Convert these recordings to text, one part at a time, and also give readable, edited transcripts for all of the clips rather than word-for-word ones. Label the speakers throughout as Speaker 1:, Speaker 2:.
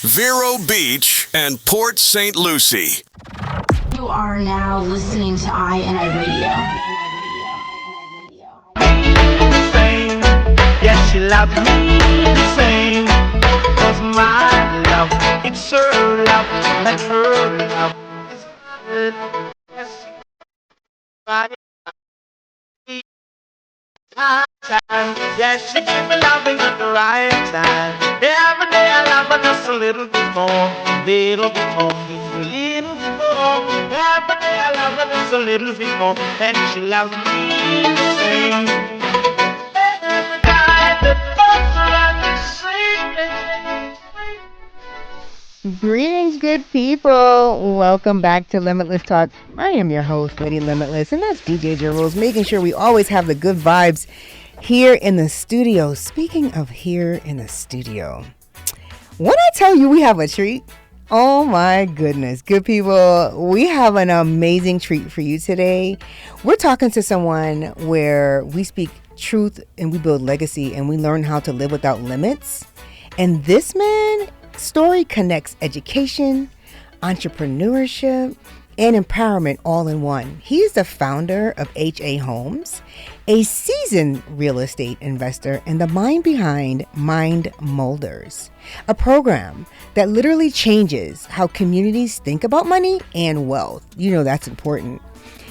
Speaker 1: Vero Beach, and Port St. Lucie.
Speaker 2: You are now listening to I Radio.
Speaker 3: Same, yes, she loves me the same. 'Cause my love, it's her love, and her love is good. Yes, right. Time, yes, she give me loving at the right time. Every day I love her just a little bit more, a little bit more, a little bit more. Every day I love her just a little bit more, and she loves me the same. Every time the thoughts are the same.
Speaker 4: Greetings, good people. Welcome back to Limitless Talk. I am your host, Lady Limitless, and that's DJ Rules, making sure we always have the good vibes here in the studio. Speaking of here in the studio, when I tell you we have a treat, oh my goodness, good people, we have an amazing treat for you today. We're talking to someone where we speak truth and we build legacy and we learn how to live without limits. And this man story connects education, entrepreneurship, and empowerment all in one. He's the founder of HAHOMES, a seasoned real estate investor and the mind behind Mind Molders, a program that literally changes how communities think about money and wealth. You know that's important.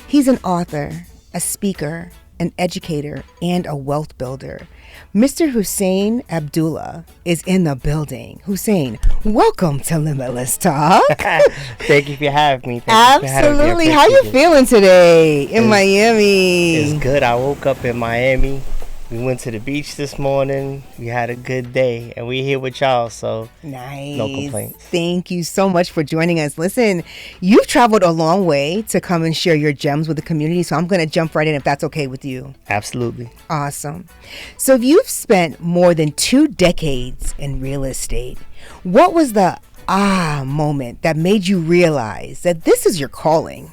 Speaker 4: He's an author, a speaker, an educator, and a wealth builder. Mr. Hussain Abdullah is in the building. Hussain, welcome to Limitless Talk.
Speaker 5: Thank you for having me.
Speaker 4: Absolutely. How you feeling today in Miami?
Speaker 5: It's good. I woke up in Miami. We went to the beach this morning. We had a good day, and we're here with y'all, so
Speaker 4: nice.
Speaker 5: No complaints.
Speaker 4: Thank you so much for joining us. Listen, you've traveled a long way to come and share your gems with the community, so I'm going to jump right in if that's okay with you.
Speaker 5: Absolutely.
Speaker 4: Awesome. So you've spent more than 2 decades in real estate. What was the moment that made you realize that this is your calling?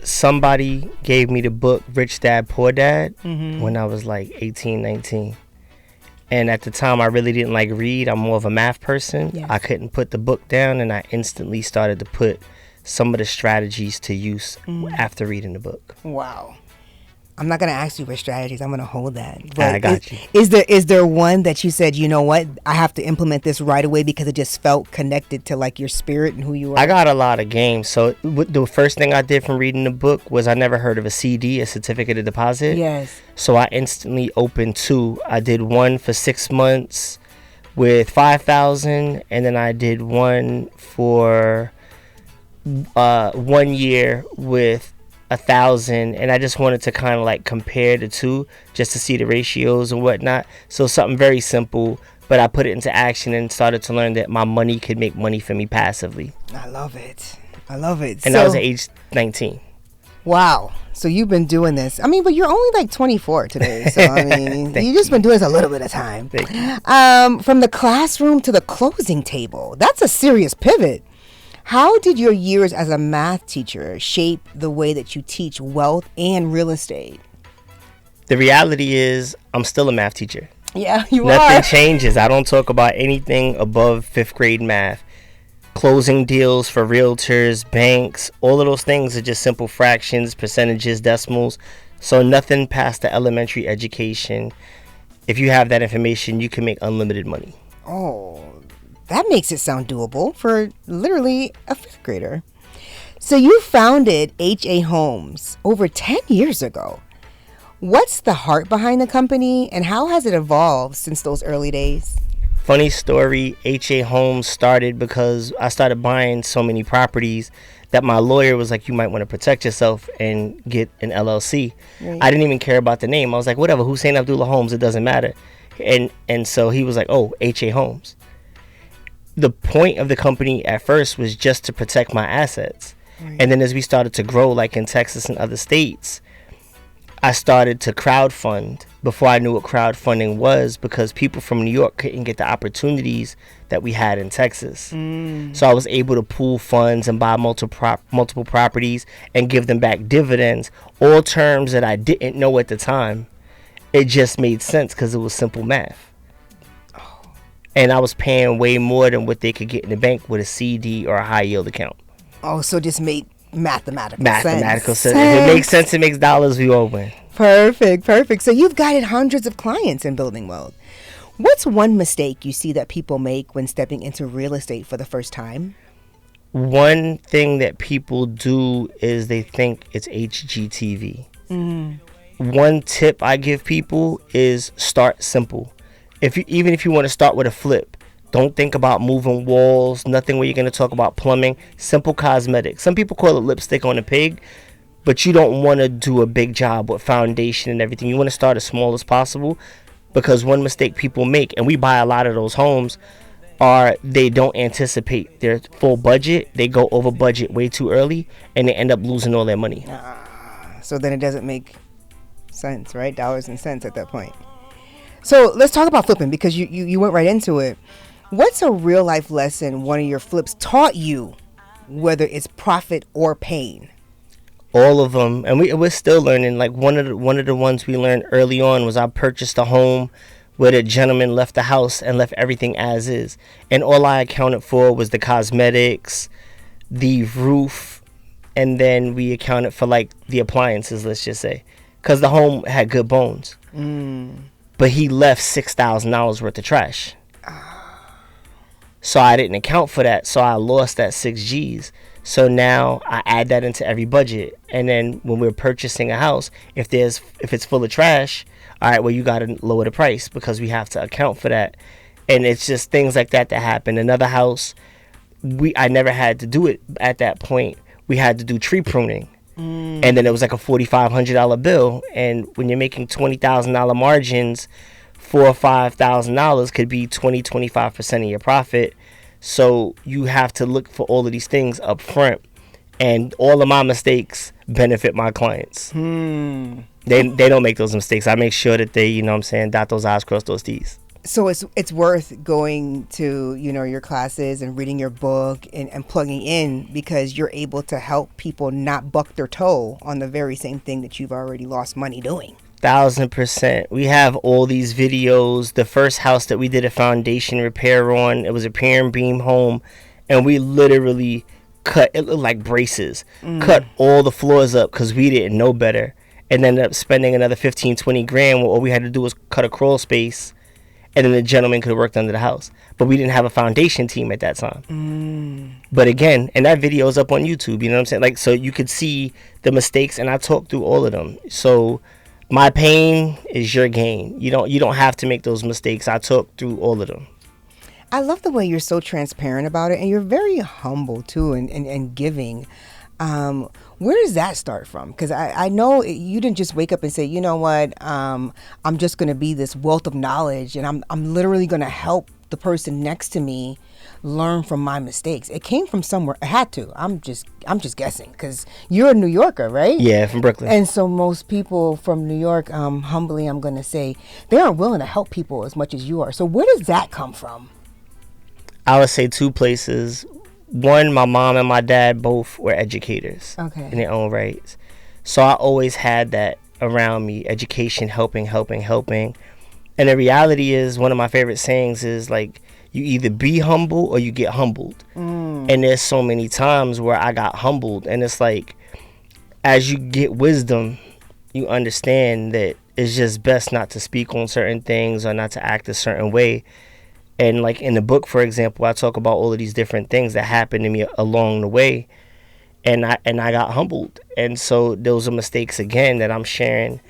Speaker 5: Somebody gave me the book Rich Dad Poor Dad when I was like 18, 19. And at the time, I really didn't like read. I'm more of a math person.
Speaker 4: Yes.
Speaker 5: I couldn't put the book down, and I instantly started to put some of the strategies to use after reading the book.
Speaker 4: Wow. I'm not going to ask you for strategies. I'm going to hold that. But
Speaker 5: I got you.
Speaker 4: Is there one that you said, you know what, I have to implement this right away because it just felt connected to like your spirit and who you are?
Speaker 5: I got a lot of games. So the first thing I did from reading the book was I never heard of a CD, a certificate of deposit.
Speaker 4: Yes.
Speaker 5: So I instantly opened 2. I did one for 6 months with 5,000, and then I did one for 1 year with 1,000, and I just wanted to kind of like compare the two just to see the ratios and whatnot. So something very simple, but I put it into action and started to learn that my money could make money for me passively.
Speaker 4: I love it.
Speaker 5: And that was at age 19.
Speaker 4: Wow. So you've been doing this. I mean, but you're only like 24 today. So I mean, you just been doing this a little bit of time.
Speaker 5: Thank you.
Speaker 4: From the classroom to the closing table. That's a serious pivot. How did your years as a math teacher shape the way that you teach wealth and real estate?
Speaker 5: The reality is I'm still a math teacher.
Speaker 4: Yeah, you are.
Speaker 5: Nothing changes. I don't talk about anything above 5th grade math. Closing deals for realtors, banks, all of those things are just simple fractions, percentages, decimals. So nothing past the elementary education. If you have that information, you can make unlimited money.
Speaker 4: Oh, that makes it sound doable for literally a 5th grader. So you founded HAHOMES over 10 years ago. What's the heart behind the company and how has it evolved since those early days?
Speaker 5: Funny story, HAHOMES started because I started buying so many properties that my lawyer was like, you might want to protect yourself and get an LLC. Right. I didn't even care about the name. I was like, whatever, Hussain Abdullah Homes, it doesn't matter. And so he was like, oh, HAHOMES. The point of the company at first was just to protect my assets. Right. And then as we started to grow, like in Texas and other states, I started to crowdfund before I knew what crowdfunding was because people from New York couldn't get the opportunities that we had in Texas. So I was able to pool funds and buy multiple properties and give them back dividends, all terms that I didn't know at the time. It just made sense because it was simple math. and I was paying way more than what they could get in the bank with a CD or a high yield account.
Speaker 4: Oh, so just make mathematical
Speaker 5: sense. If it makes sense, it makes dollars, we all win.
Speaker 4: Perfect. So you've guided hundreds of clients in building wealth. What's one mistake you see that people make when stepping into real estate for the first time?
Speaker 5: One thing that people do is they think it's HGTV. One tip I give people is start simple. Even if you want to start with a flip, don't think about moving walls, nothing where you're going to talk about plumbing. Simple cosmetics. Some people call it lipstick on a pig, but you don't want to do a big job with foundation and everything. You want to start as small as possible, because one mistake people make, and we buy a lot of those homes, are they don't anticipate their full budget. They go over budget way too early, and they end up losing all their money.
Speaker 4: So then it doesn't make sense, right? Dollars and cents at that point. So let's talk about flipping, because you went right into it. What's a real life lesson one of your flips taught you, whether it's profit or pain?
Speaker 5: All of them, and we're still learning. Like one of the ones we learned early on was I purchased a home where the gentleman left the house and left everything as is, and all I accounted for was the cosmetics, the roof, and then we accounted for like the appliances, let's just say, because the home had good bones. But he left $6,000 worth of trash. So I didn't account for that, so I lost that 6 G's. So now I add that into every budget, and then when we're purchasing a house, if it's full of trash, all right, well, you got to lower the price, because we have to account for that. And it's just things like that happen. Another house, I never had to do it at that point. We had to do tree pruning, and then it was like a $4,500 bill. And when you're making $20,000 margins, $4,000 or $5,000 could be 25% of your profit. So you have to look for all of these things up front, and all of my mistakes benefit my clients. They don't make those mistakes. I make sure that they, dot those I's, cross those T's.
Speaker 4: So it's worth going to, your classes and reading your book and plugging in, because you're able to help people not buck their toe on the very same thing that you've already lost money doing.
Speaker 5: 1,000%. We have all these videos. The first house that we did a foundation repair on, it was a pier and beam home, and we literally cut, it looked like braces, cut all the floors up because we didn't know better, and ended up spending another 15-20 grand. All we had to do was cut a crawl space, and then the gentleman could have worked under the house. But we didn't have a foundation team at that time. But again, and that video is up on YouTube, you know what I'm saying? Like, so you could see the mistakes, and I talked through all of them. So my pain is your gain. You don't have to make those mistakes. I talked through all of them.
Speaker 4: I love the way you're so transparent about it, and you're very humble too, and giving. Where does that start from? Because I know you didn't just wake up and say, you know what, I'm just going to be this wealth of knowledge, and I'm literally going to help the person next to me learn from my mistakes. It came from somewhere. It had to. I'm just guessing, because you're a New Yorker, right?
Speaker 5: Yeah, from Brooklyn.
Speaker 4: And so most people from New York, humbly, I'm going to say, they aren't willing to help people as much as you are. So where does that come from?
Speaker 5: I would say 2 places. One, my mom and my dad both were educators in their own rights. So I always had that around me, education, helping. And the reality is, one of my favorite sayings is, like, you either be humble or you get humbled. And there's so many times where I got humbled, and it's like, as you get wisdom, you understand that it's just best not to speak on certain things or not to act a certain way. And like in the book, for example, I talk about all of these different things that happened to me along the way, and I got humbled. And so those are mistakes again that I'm sharing,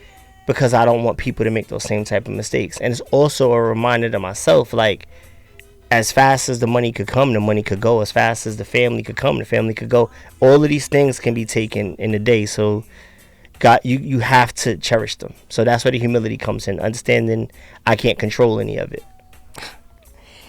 Speaker 5: because I don't want people to make those same type of mistakes. And it's also a reminder to myself, like, as fast as the money could come, the money could go. As fast as the family could come, the family could go. All of these things can be taken in a day. So God, you have to cherish them. So that's where the humility comes in, understanding I can't control any of it.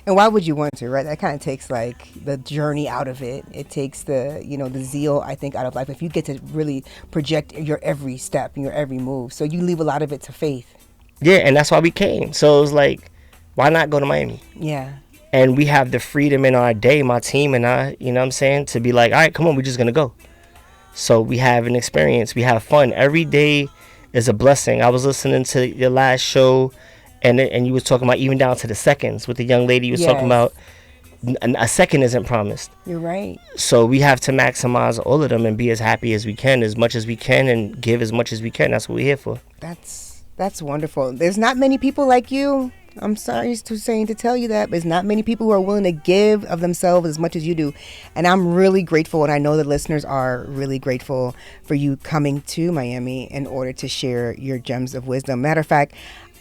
Speaker 4: And why would you want to, right? That kind of takes like the journey out of it. It takes the, the zeal, I think, out of life. If you get to really project your every step and your every move. So you leave a lot of it to faith. Yeah,
Speaker 5: and that's why we came. So it was like, why not go to Miami?
Speaker 4: Yeah.
Speaker 5: And we have the freedom in our day, my team and I, you know what I'm saying, to be like, all right, come on, we're just going to go. So we have an experience. We have fun. Every day is a blessing. I was listening to your last show, And you was talking about even down to the seconds with the young lady you was talking about. A second isn't promised.
Speaker 4: You're right.
Speaker 5: So we have to maximize all of them and be as happy as we can, as much as we can, and give as much as we can. That's what we're here for.
Speaker 4: That's wonderful. There's not many people like you. I'm sorry to tell you that, but there's not many people who are willing to give of themselves as much as you do. And I'm really grateful, and I know the listeners are really grateful for you coming to Miami in order to share your gems of wisdom. Matter of fact,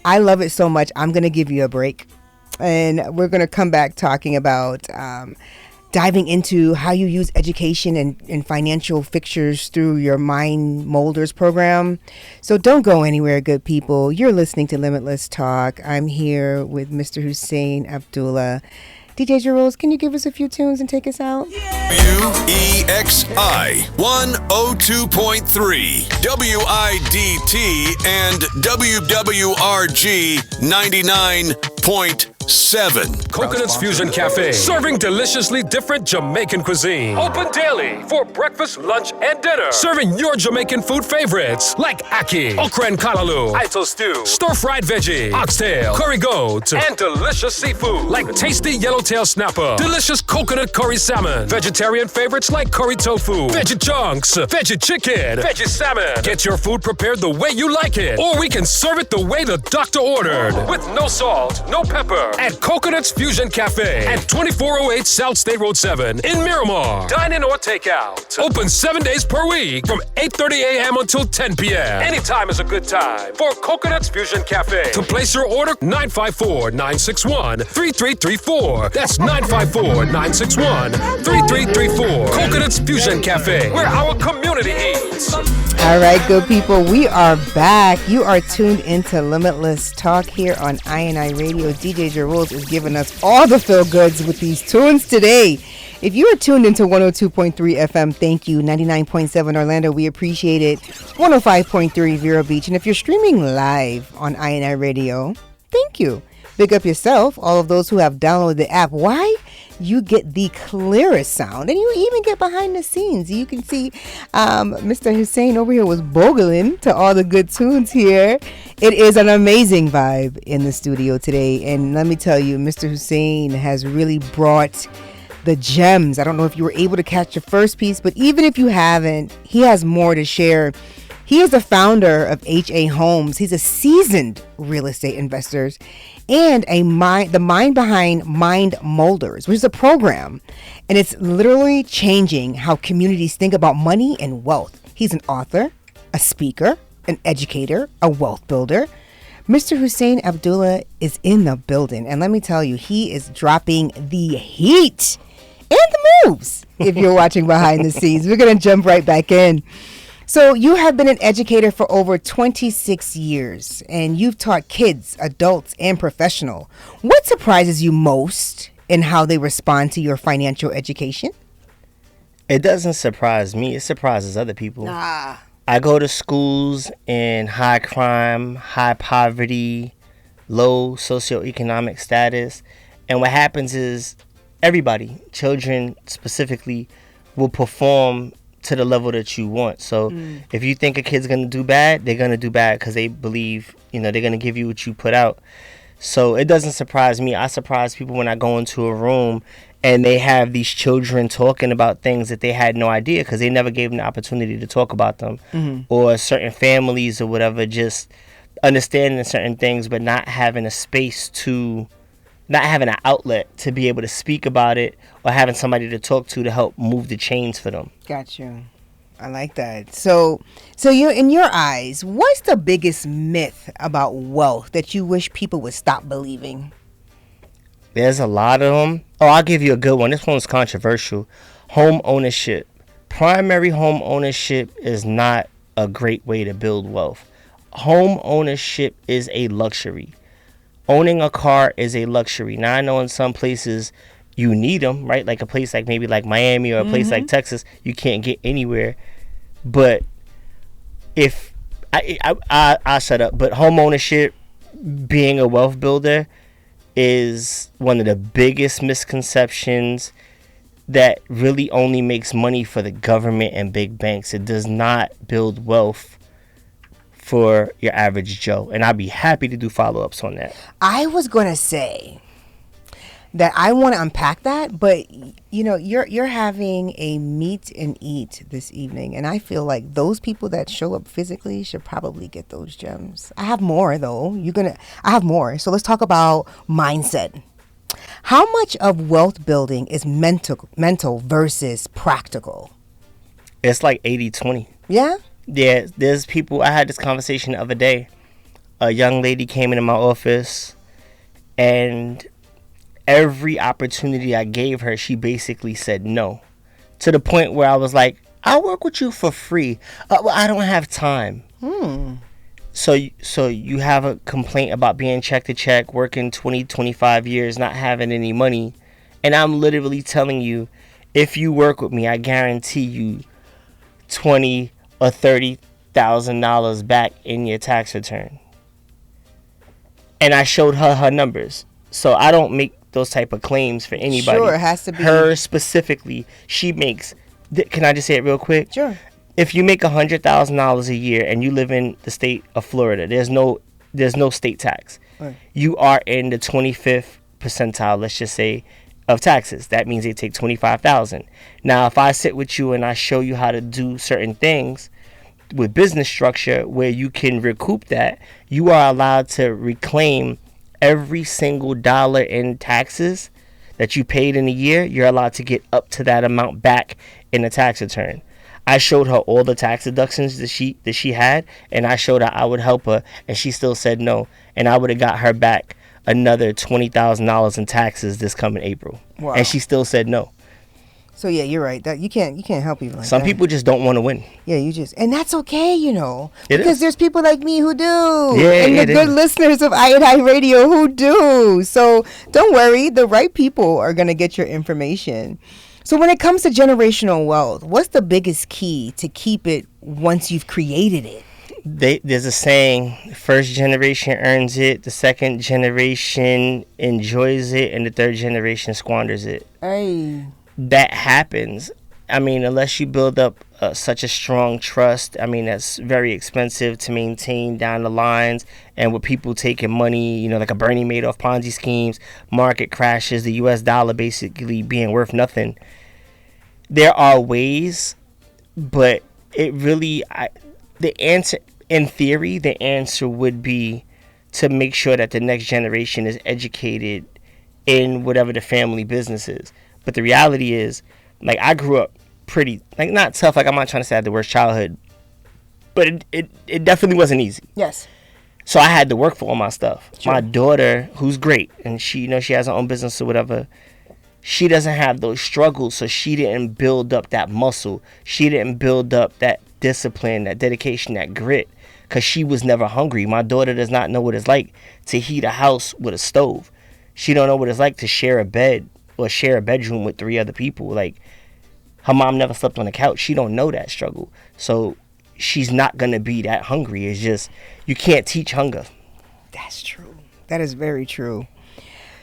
Speaker 4: I love it so much, I'm going to give you a break. And we're going to come back talking about diving into how you use education and financial fixtures through your Mind Molders program. So don't go anywhere, good people. You're listening to Limitless Talk. I'm here with Mr. Hussain Abdullah. DJ Jeroles, can you give us a few tunes and take us out?
Speaker 1: WEXI 102.3, WIDT, and WWRG 99.7.
Speaker 6: Coconuts Fusion Cafe, serving deliciously different Jamaican cuisine. Open daily for breakfast, lunch, and dinner. Serving your Jamaican food favorites like ackee, okra and kalaloo, ito stew, stir-fried veggie, oxtail, curry goat, and delicious seafood like tasty yellowtail snapper, delicious coconut curry salmon, vegetarian favorites like curry tofu, veggie chunks, veggie chicken, veggie salmon. Get your food prepared the way you like it, or we can serve it the way the doctor ordered, with no salt, no pepper. At Coconuts Fusion Cafe at 2408 South State Road 7 in Miramar. Dine-in or takeout. Open 7 days per week from 8:30 a.m. until 10 p.m. Anytime is a good time for Coconuts Fusion Cafe. To place your order, 954-961-3334. That's 954-961-3334. Coconuts Fusion Cafe, where our community eats.
Speaker 4: All right, good people, we are back. You are tuned into Limitless Talk here on INI Radio. DJ Jeroles is giving us all the feel goods with these tunes today. If you are tuned into 102.3 FM, thank you. 99.7 Orlando, we appreciate it. 105.3 Vero Beach. And if you're streaming live on INI Radio, thank you. Big up yourself, all of those who have downloaded the app. Why? You get the clearest sound, and you even get behind the scenes. You can see Mr. Hussain over here was bogling to all the good tunes here. It is an amazing vibe in the studio today, and let me tell you, Mr. Hussain has really brought the gems. I don't know if you were able to catch the first piece, but even if you haven't, he has more to share. He is the founder of HAHOMES. He's a seasoned real estate investor and the mind behind Mind Molders, which is a program. And it's literally changing how communities think about money and wealth. He's an author, a speaker, an educator, a wealth builder. Mr. Hussain Abdullah is in the building. And let me tell you, he is dropping the heat and the moves. If you're watching behind the scenes, we're going to jump right back in. So you have been an educator for over 26 years, and you've taught kids, adults, and professional. What surprises you most in how they respond to your financial education?
Speaker 5: It doesn't surprise me. It surprises other people. I go to schools in high crime, high poverty, low socioeconomic status. And what happens is everybody, children specifically, will perform to the level that you want. So if you think a kid's going to do bad, they're going to do bad because they believe, they're going to give you what you put out. So it doesn't surprise me. I surprise people when I go into a room and they have these children talking about things that they had no idea because they never gave them the opportunity to talk about them. Or certain families or whatever, just understanding certain things but not having a space to, not having an outlet to be able to speak about it or having somebody to talk to help move the chains for them.
Speaker 4: Got you. I like that. So you, in your eyes, what's the biggest myth about wealth that you wish people would stop believing?
Speaker 5: There's a lot of them. Oh, I'll give you a good one. This one's controversial. Home ownership. Primary home ownership is not a great way to build wealth. Home ownership is a luxury. Owning a car is a luxury. Now, I know in some places you need them, right? Like a place like maybe like Miami or a place like Texas, you can't get anywhere. But if I shut up. But home ownership, being a wealth builder, is one of the biggest misconceptions that really only makes money for the government and big banks. It does not build wealth for your average Joe. And I'd be happy to do follow-ups on that.
Speaker 4: I was going to say that I want to unpack that, but you're having a meet and eat this evening, and I feel like those people that show up physically should probably get those gems. I have more though. I have more. So let's talk about mindset. How much of wealth building is mental versus practical?
Speaker 5: It's like 80-20.
Speaker 4: Yeah?
Speaker 5: Yeah, there's people. I had this conversation the other day. A young lady came into my office, and every opportunity I gave her, she basically said no. To the point where I was like, I'll work with you for free. Well, I don't have time. So you have a complaint about being check to check, working 20, 25 years, not having any money. And I'm literally telling you, if you work with me, I guarantee you $20,000 or $30,000 back in your tax return. And I showed her numbers. So I don't make those type of claims for anybody.
Speaker 4: Sure, it has to be.
Speaker 5: Her specifically, she makes, can I just say it real quick?
Speaker 4: Sure.
Speaker 5: If you make $100,000 a year and you live in the state of Florida, there's no state tax.
Speaker 4: Right.
Speaker 5: You are in the 25th percentile, let's just say, of taxes. That means they take $25,000. Now, if I sit with you and I show you how to do certain things with business structure where you can recoup that, you are allowed to reclaim every single dollar in taxes that you paid in a year. You're allowed to get up to that amount back in a tax return. I showed her all the tax deductions that she had, and I showed her I would help her, and she still said no, and I would have got her back another $20,000 in taxes this coming April.
Speaker 4: Wow.
Speaker 5: And she still said no.
Speaker 4: So yeah, you're right. That you can't help people like
Speaker 5: Some
Speaker 4: that.
Speaker 5: people just don't want to win.
Speaker 4: Yeah, and that's okay,
Speaker 5: It
Speaker 4: because
Speaker 5: is.
Speaker 4: there's people like me who do,
Speaker 5: Yeah,
Speaker 4: and the
Speaker 5: it
Speaker 4: good
Speaker 5: is.
Speaker 4: listeners of I Radio who do. So don't worry, the right people are gonna get your information. So when it comes to generational wealth, what's the biggest key to keep it once you've created it?
Speaker 5: There's a saying: first generation earns it, the second generation enjoys it, and the third generation squanders it.
Speaker 4: Hey.
Speaker 5: That happens. I mean, unless you build up such a strong trust, I mean, that's very expensive to maintain down the lines. And with people taking money, like a Bernie Madoff Ponzi schemes, market crashes, the US dollar basically being worth nothing. There are ways, but it really, the answer, in theory, the answer would be to make sure that the next generation is educated in whatever the family business is. But the reality is, I grew up pretty, not tough, I'm not trying to say I had the worst childhood, but it definitely wasn't easy.
Speaker 4: Yes.
Speaker 5: So I had to work for all my stuff.
Speaker 4: Sure.
Speaker 5: My daughter, who's great, and she, she has her own business or whatever, she doesn't have those struggles, so she didn't build up that muscle. She didn't build up that discipline, that dedication, that grit, because she was never hungry. My daughter does not know what it's like to heat a house with a stove. She don't know what it's like to share a bed or share a bedroom with 3 other people. Her mom never slept on the couch. She don't know that struggle. So she's not going to be that hungry. It's just, you can't teach hunger.
Speaker 4: That's true. That is very true.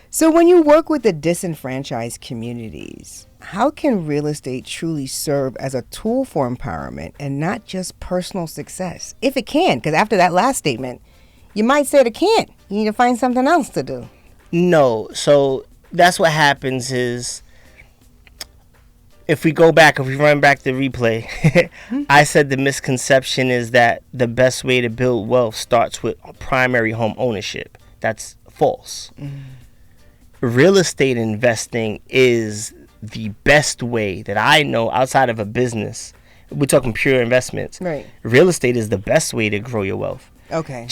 Speaker 4: So when you work with the disenfranchised communities, how can real estate truly serve as a tool for empowerment and not just personal success? If it can, because after that last statement, you might say it can't. You need to find something else to do.
Speaker 5: No. So that's what happens is, if we run back the replay, I said the misconception is that the best way to build wealth starts with primary home ownership. That's false. Mm-hmm. Real estate investing is the best way that I know outside of a business. We're talking pure investments.
Speaker 4: Right.
Speaker 5: Real estate is the best way to grow your wealth.
Speaker 4: Okay.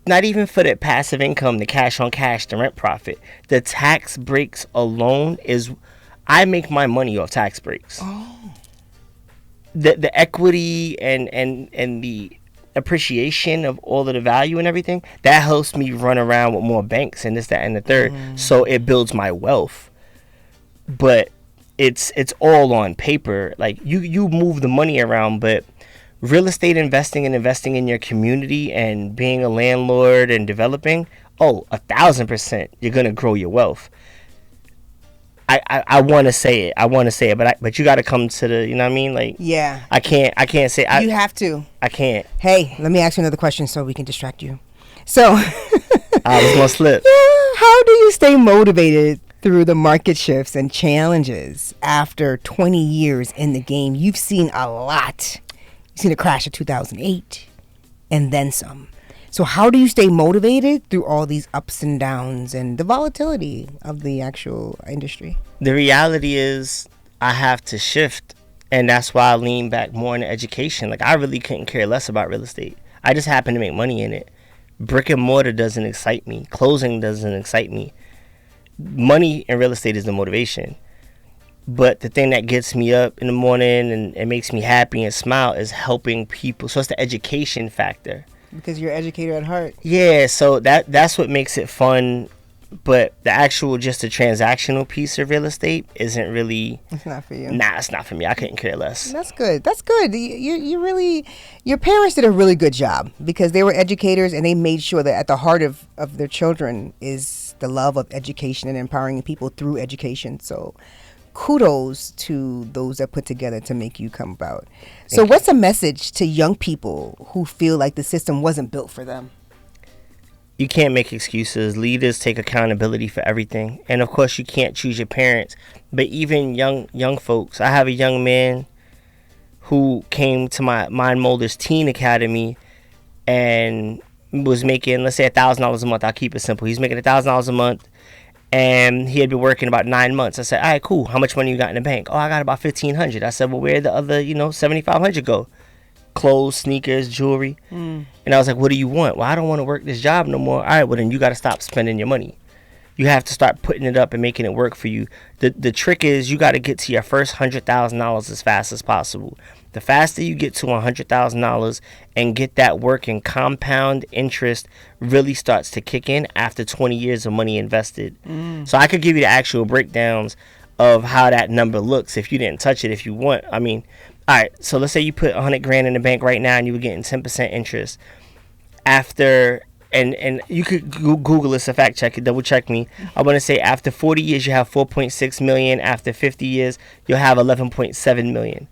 Speaker 5: Not even for the passive income, the cash on cash, the rent profit. The tax breaks alone is, I make my money off tax breaks.
Speaker 4: Oh.
Speaker 5: The equity and the appreciation of all of the value and everything, that helps me run around with more banks and this, that, and the third. So it builds my wealth. But it's all on paper. You move the money around, but real estate investing and investing in your community and being a landlord and developing, 1,000%, you're going to grow your wealth. I want to say it, but you got to come to the, you know what I mean? Like,
Speaker 4: Yeah.
Speaker 5: I can't say.
Speaker 4: You have to.
Speaker 5: I can't.
Speaker 4: Hey, let me ask you another question so we can distract you. So,
Speaker 5: I was gonna slip.
Speaker 4: how do you stay motivated through the market shifts and challenges after 20 years in the game? You've seen a lot. You've seen a crash of 2008 and then some. So how do you stay motivated through all these ups and downs and the volatility of the actual industry?
Speaker 5: The reality is I have to shift, and that's why I lean back more into education. Like, I really couldn't care less about real estate. I just happen to make money in it. Brick and mortar doesn't excite me. Closing doesn't excite me. Money in real estate is the motivation. But the thing that gets me up in the morning and it makes me happy and smile is helping people. So it's the education factor.
Speaker 4: Because you're an educator at heart.
Speaker 5: Yeah, so that's what makes it fun. But the actual, just the transactional piece of real estate isn't really.
Speaker 4: It's not for you.
Speaker 5: Nah, it's not for me. I couldn't care less.
Speaker 4: That's good. That's good. You really, your parents did a really good job because they were educators and they made sure that at the heart of their children is the love of education and empowering people through education. So kudos to those that put together to make you come about. So what's a message to young people who feel like the system wasn't built for them?
Speaker 5: You can't make excuses. Leaders take accountability for everything. And of course you can't choose your parents. But even young folks. I have a young man who came to my Mind Molders Teen Academy and was making, let's say, $1,000 a month. I'll keep it simple. He's making $1,000 a month. And he had been working about 9 months. I said, all right, cool. How much money you got in the bank? Oh, I got about $1,500. I said, well, where'd the other, $7,500 go? Clothes, sneakers, jewelry. And I was like, what do you want? Well, I don't want to work this job no more. All right, well, then you got to stop spending your money. You have to start putting it up and making it work for you. The trick is you got to get to your first $100,000 as fast as possible. The faster you get to $100,000 and get that working, compound interest really starts to kick in after 20 years of money invested. So I could give you the actual breakdowns of how that number looks if you didn't touch it if you want. I mean, all right, so let's say you put $100,000 in the bank right now and you were getting 10% interest. After, and you could Google this, a fact check it, double check me. I want to say after 40 years, you have 4.6 million. After 50 years, you'll have 11.7 million.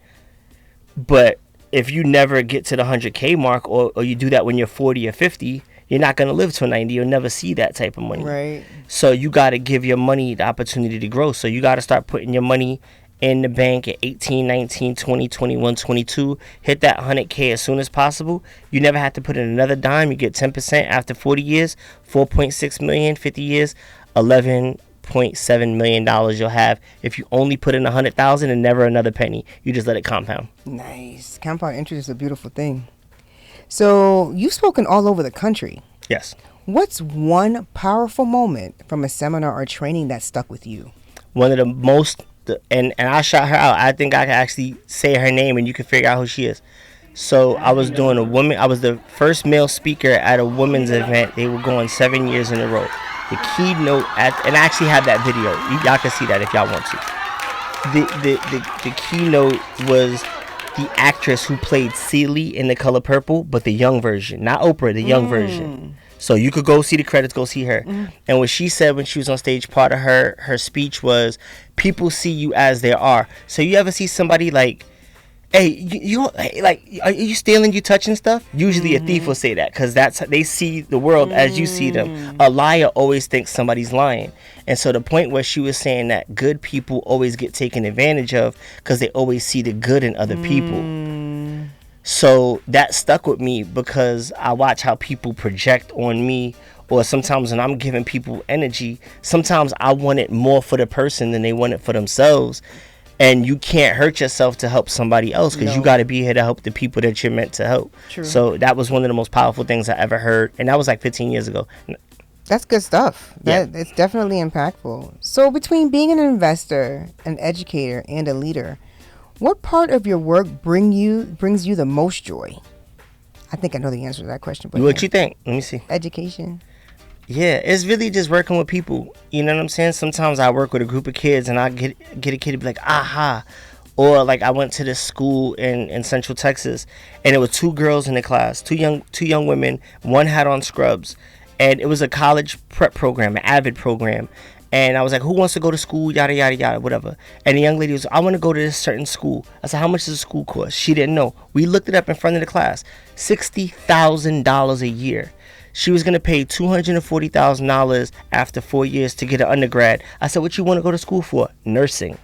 Speaker 5: But if you never get to the 100K mark or you do that when you're 40 or 50, you're not going to live to 90. You'll never see that type of money.
Speaker 4: Right.
Speaker 5: So you got to give your money the opportunity to grow. So you got to start putting your money in the bank at 18, 19, 20, 21, 22. Hit that 100K as soon as possible. You never have to put in another dime. You get 10% after 40 years, 4.6 million, 50 years, $11.7 million you'll have if you only put in 100,000 and never another penny. You just let it compound.
Speaker 4: Nice. Compound interest is a beautiful thing. So you've spoken all over the country.
Speaker 5: Yes.
Speaker 4: What's one powerful moment from a seminar or training that stuck with you?
Speaker 5: One of the most, and I shot her out. I think I can actually say her name and you can figure out who she is. So I was doing I was the first male speaker at a women's event. They were going 7 years in a row. The keynote and I actually have that video. Y'all can see that if y'all want to. The keynote was the actress who played Celie in The Color Purple, but the young version, not Oprah, the young version. So you could go see the credits, go see her. And what she said when she was on stage, part of her speech was, people see you as they are. So you ever see somebody like, hey, you like, are you stealing, you touching stuff? Usually a thief will say that because they see the world as you see them. A liar always thinks somebody's lying. And so the point where she was saying that good people always get taken advantage of because they always see the good in other people. So that stuck with me because I watch how people project on me, or sometimes when I'm giving people energy, sometimes I want it more for the person than they want it for themselves. And you can't hurt yourself to help somebody else because you got to be here to help the people that you're meant to help. True. So that was one of the most powerful things I ever heard. And that was like 15 years ago.
Speaker 4: That's good stuff. It's definitely impactful. So between being an investor, an educator, and a leader, what part of your work brings you the most joy? I think I know the answer to that question. But
Speaker 5: what you think? Let me see.
Speaker 4: Education.
Speaker 5: Yeah, it's really just working with people. You know what I'm saying? Sometimes I work with a group of kids and I get a kid to be like, aha. Or like I went to this school in Central Texas and there were 2 girls in the class, two young women. One had on scrubs. And it was a college prep program, an AVID program. And I was like, who wants to go to school? Yada, yada, yada, whatever. And the young lady was, I want to go to this certain school. I said, how much does the school cost? She didn't know. We looked it up in front of the class. $60,000 a year. She was going to pay $240,000 after 4 years to get an undergrad. I said, what you want to go to school for? Nursing.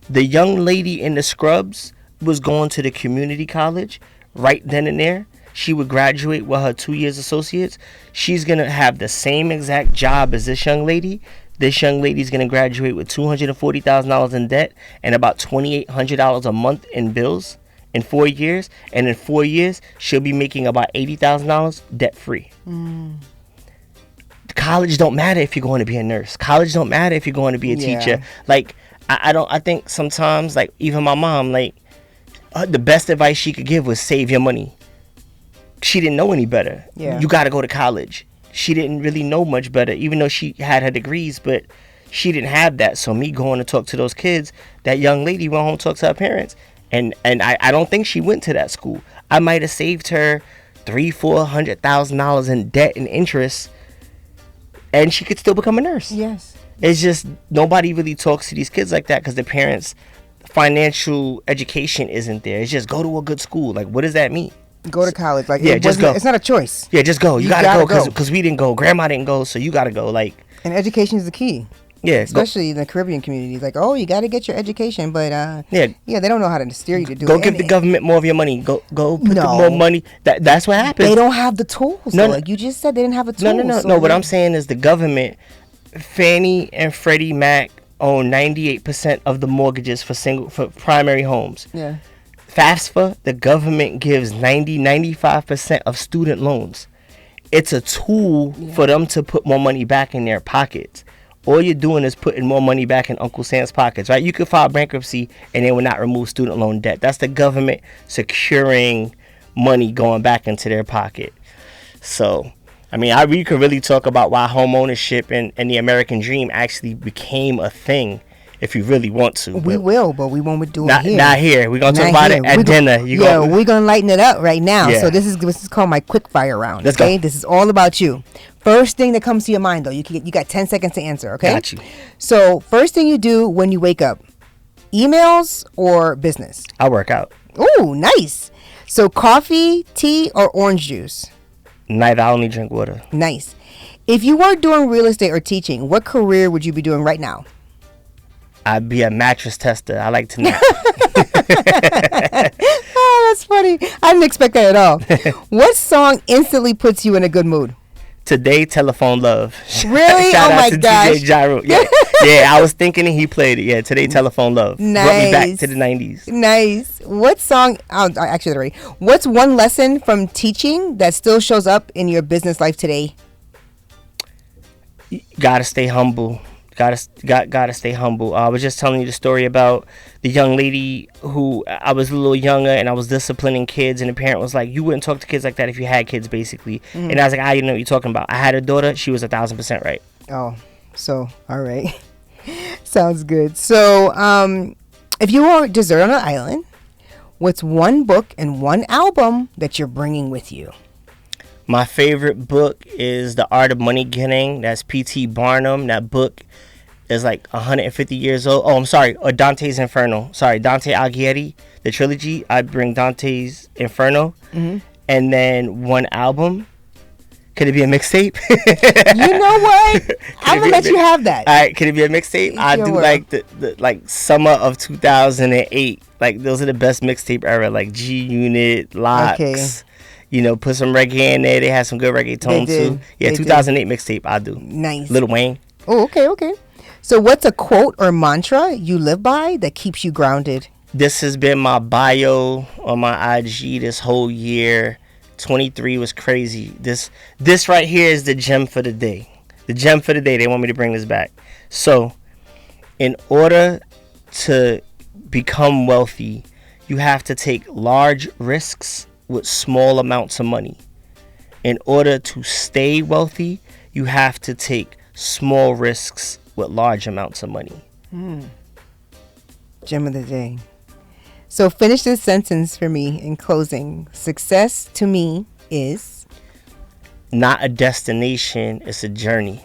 Speaker 5: The young lady in the scrubs was going to the community college right then and there. She would graduate with her 2 years associates. She's going to have the same exact job as this young lady. This young lady's going to graduate with $240,000 in debt and about $2,800 a month in bills in 4 years. And in 4 years, she'll be making about $80,000 debt free. College don't matter if you're going to be a nurse. College don't matter if you're going to be a teacher. Like, I think sometimes, like, even my mom, like, the best advice she could give was save your money. She didn't know any better. You got to go to college. She didn't really know much better, even though she had her degrees, but she didn't have that. So me going to talk to those kids, that young lady went home to talk to her parents, and I don't think she went to that school. I might have saved her $300,000-$400,000 in debt and interest, and she could still become a nurse.
Speaker 4: Yes.
Speaker 5: It's just nobody really talks to these kids like that because the parents' financial education isn't there. It's just go to a good school. Like, what does that mean?
Speaker 4: Go to college. Like,
Speaker 5: just go.
Speaker 4: It's not a choice.
Speaker 5: Yeah, just go. You gotta go because we didn't go. Grandma didn't go, so you gotta go. Like,
Speaker 4: and education is the key.
Speaker 5: Yeah,
Speaker 4: especially in the Caribbean communities. Like, oh, you got to get your education, but they don't know how to steer you to do it.
Speaker 5: Go give the government more of your money. Go put more money. That's what happens.
Speaker 4: They don't have the tools. No, like you just said, they didn't have the tools.
Speaker 5: No. What I'm saying is the government, Fannie and Freddie Mac own 98% of the mortgages for primary homes.
Speaker 4: Yeah.
Speaker 5: FAFSA, the government gives 95% of student loans. It's a tool for them to put more money back in their pockets. All you're doing is putting more money back in Uncle Sam's pockets, right? You could file bankruptcy and they will not remove student loan debt. That's the government securing money going back into their pocket. So, I mean, we could really talk about why home ownership and the American dream actually became a thing. If you really want to.
Speaker 4: We will, but we won't do it here.
Speaker 5: Not here. We're going to talk about it at dinner.
Speaker 4: We're going to lighten it up right now. Yeah. So this is called my quick fire round.
Speaker 5: Let's go.
Speaker 4: This is all about you. First thing that comes to your mind, though, you got 10 seconds to answer, okay?
Speaker 5: Got you.
Speaker 4: So first thing you do when you wake up, emails or business?
Speaker 5: I work out.
Speaker 4: Ooh, nice. So coffee, tea, or orange juice?
Speaker 5: Neither. I only drink water.
Speaker 4: Nice. If you weren't doing real estate or teaching, what career would you be doing right now?
Speaker 5: I'd be a mattress tester. I like to nap.
Speaker 4: Oh, that's funny. I didn't expect that at all. What song instantly puts you in a good mood?
Speaker 5: Today, Telephone Love.
Speaker 4: Really?
Speaker 5: Shout
Speaker 4: oh
Speaker 5: out
Speaker 4: my
Speaker 5: to
Speaker 4: gosh.
Speaker 5: DJ Gyro. Yeah, I was thinking he played it. Yeah, Today, Telephone Love.
Speaker 4: Nice.
Speaker 5: Brought me back to the 90s.
Speaker 4: Nice. What song? Actually, already. What's one lesson from teaching that still shows up in your business life today?
Speaker 5: You gotta stay humble. Gotta stay humble. I was just telling you the story about the young lady who I was a little younger and I was disciplining kids, and the parent was like, "You wouldn't talk to kids like that if you had kids," basically. Mm-hmm. And I was like, "I didn't know what you're talking about." I had a daughter. She was 1,000% right.
Speaker 4: Oh, so all right, sounds good. So, if you were dessert on an island, what's one book and one album that you're bringing with you?
Speaker 5: My favorite book is The Art of Money Getting. That's P.T. Barnum. That book is like 150 years old. Oh, I'm sorry. Or Dante's Inferno. Sorry, Dante Alighieri, the trilogy. I bring Dante's Inferno. Mm-hmm. And then one album. Could it be a mixtape?
Speaker 4: You know what? I'm going to let you have that.
Speaker 5: All right. Could it be a mixtape? I do like the like summer of 2008. Like, those are the best mixtape era. Like G Unit, Locks. Okay. You know, put some reggae in there. They had some good reggae tone too. Yeah, 2008 mixtape. I do.
Speaker 4: Nice.
Speaker 5: Lil Wayne.
Speaker 4: Oh, okay. So, what's a quote or mantra you live by that keeps you grounded?
Speaker 5: This has been my bio on my IG this whole year. 23 was crazy. This right here is the gem for the day. The gem for the day. They want me to bring this back. So, in order to become wealthy, you have to take large risks with small amounts of money. In order to stay wealthy, you have to take small risks with large amounts of money.
Speaker 4: Gem of the day. So finish this sentence for me in closing. Success to me is
Speaker 5: not a destination, it's a journey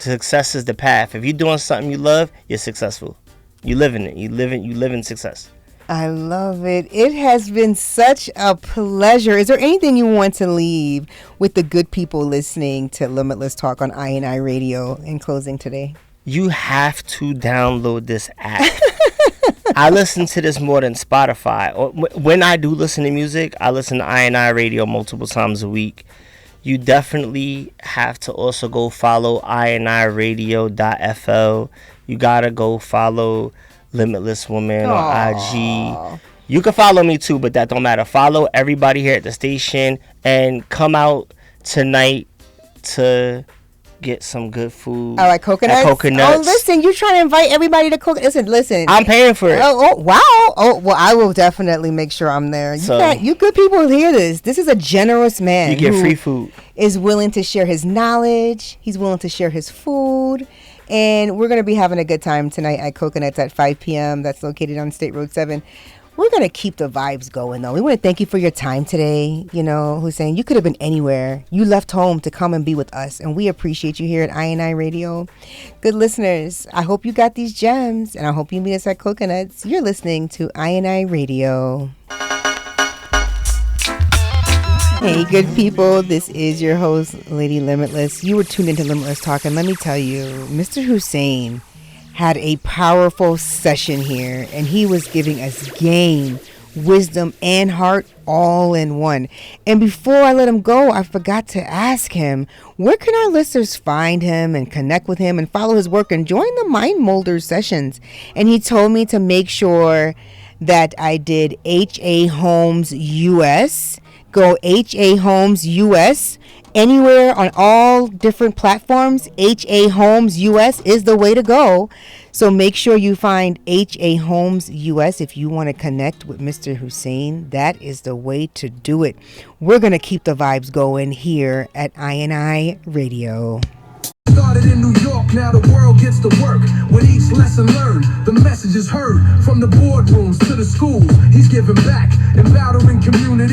Speaker 5: Success is the path. If you're doing something you love, you're successful. You live in it. You live in success.
Speaker 4: I love it. It has been such a pleasure. Is there anything you want to leave with the good people listening to Limitless Talk on I Radio in closing today?
Speaker 5: You have to download this app. I listen to this more than Spotify. When I do listen to music, I listen to I Radio multiple times a week. You definitely have to also go follow INIRadio.fl. You gotta go follow Limitless Woman on IG. You can follow me too, but that don't matter. Follow everybody here at the station and come out tonight to get some good food.
Speaker 4: Oh, like coconuts? Oh, listen, you're trying to invite everybody to cook. Listen.
Speaker 5: I'm paying for it.
Speaker 4: Oh, wow. Oh, well, I will definitely make sure I'm there. You good people hear this. This is a generous man.
Speaker 5: You get free food.
Speaker 4: Is willing to share his knowledge. He's willing to share his food. And we're going to be having a good time tonight at Coconuts at 5 p.m. That's located on State Road 7. We're going to keep the vibes going, though. We want to thank you for your time today. You know, Hussain, you could have been anywhere. You left home to come and be with us, and we appreciate you here at I Radio. Good listeners, I hope you got these gems, and I hope you meet us at Coconuts. You're listening to I Radio. Hey, good people. This is your host, Lady Limitless. You were tuned into Limitless Talk, and let me tell you, Mr. Hussain had a powerful session here, and he was giving us game, wisdom, and heart all in one. And before I let him go, I forgot to ask him, where can our listeners find him and connect with him and follow his work and join the Mind Molders sessions? And he told me to make sure that I did HAHOMES US. Go HAHOMES US anywhere on all different platforms. HAHOMES US is the way to go. So make sure you find HAHOMES US if you want to connect with Mr. Hussain. That is the way to do it. We're going to keep the vibes going here at I Radio.
Speaker 7: Started in New York, now the world gets to work. With each lesson learned, the message is heard. From the boardrooms to the schools, he's giving back, empowering community.